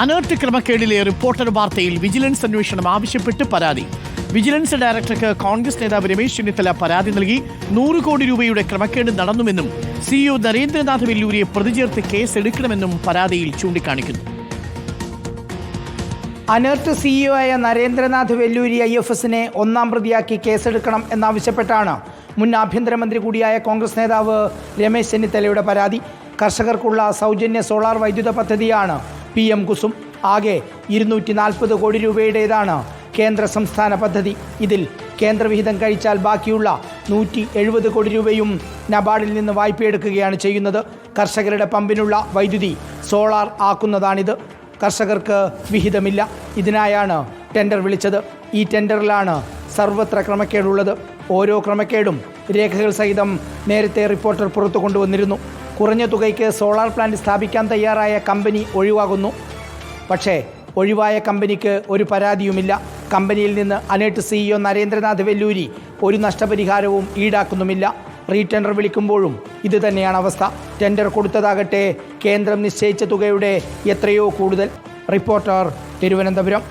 ANERT ക്രമക്കേടിലെ reporter വാർത്തയിൽ vigilance അന്വേഷണം ആവശ്യപ്പെട്ട് പരാതി. വിജിലൻസ് ഡയറക്ടർക്ക് കോൺഗ്രസ് നേതാവ് രമേശ് ചെന്നിത്തല പരാതി നൽകി. 100 കോടി രൂപയുടെ ക്രമക്കേട് നടന്നുവെന്നും സിഇഒ നരേന്ദ്രനാഥ് വെല്ലൂരിയെ പ്രതി ചേർത്ത് കേസെടുക്കണമെന്നും പരാതിയിൽ ചൂണ്ടിക്കാണിക്കുന്നു. അനർട്ട് സിഇഒ ആയ നരേന്ദ്രനാഥ് വെല്ലൂരി IFSനെ ഒന്നാം പ്രതിയാക്കി കേസെടുക്കണം എന്നാവശ്യപ്പെട്ടാണ് മുൻ ആഭ്യന്തരമന്ത്രി കൂടിയായ കോൺഗ്രസ് നേതാവ് രമേശ് ചെന്നിത്തലയുടെ പരാതി. കർഷകർക്കുള്ള സൗജന്യ സോളാർ വൈദ്യുത പദ്ധതിയാണ് PM കുസും. ആകെ 240 കോടി രൂപയുടേതാണ് കേന്ദ്ര സംസ്ഥാന പദ്ധതി. ഇതിൽ കേന്ദ്രവിഹിതം കഴിച്ചാൽ ബാക്കിയുള്ള 170 കോടി രൂപയും നബാർഡിൽ നിന്ന് വായ്പയെടുക്കുകയാണ് ചെയ്യുന്നത്. കർഷകരുടെ പമ്പിനുള്ള വൈദ്യുതി സോളാർ ആക്കുന്നതാണിത്. കർഷകർക്ക് വിഹിതമില്ല. ഇതിനായാണ് ടെൻഡർ വിളിച്ചത്. ഈ ടെൻഡറിലാണ് സർവത്ര ക്രമക്കേടുള്ളത്. ഓരോ ക്രമക്കേടും രേഖകൾ സഹിതം നേരത്തെ റിപ്പോർട്ടർ പുറത്തു കൊണ്ടുവന്നിരുന്നു. കുറഞ്ഞ തുകയ്ക്ക് സോളാർ പ്ലാന്റ് സ്ഥാപിക്കാൻ തയ്യാറായ കമ്പനി ഒഴിവാകുന്നു. പക്ഷേ ഒഴിവായ കമ്പനിക്ക് ഒരു പരാതിയുമില്ല. കമ്പനിയിൽ നിന്ന് അനർട്ട് CEO നരേന്ദ്രനാഥ് വെല്ലൂരി ഒരു നഷ്ടപരിഹാരവും ഈടാക്കുന്നുമില്ല. റീടെൻഡർ വിളിക്കുമ്പോഴും ഇത് തന്നെയാണ് അവസ്ഥ. ടെൻഡർ കൊടുത്തതാകട്ടെ കേന്ദ്രം നിശ്ചയിച്ച തുകയുടെ എത്രയോ കൂടുതൽ. റിപ്പോർട്ടർ, തിരുവനന്തപുരം.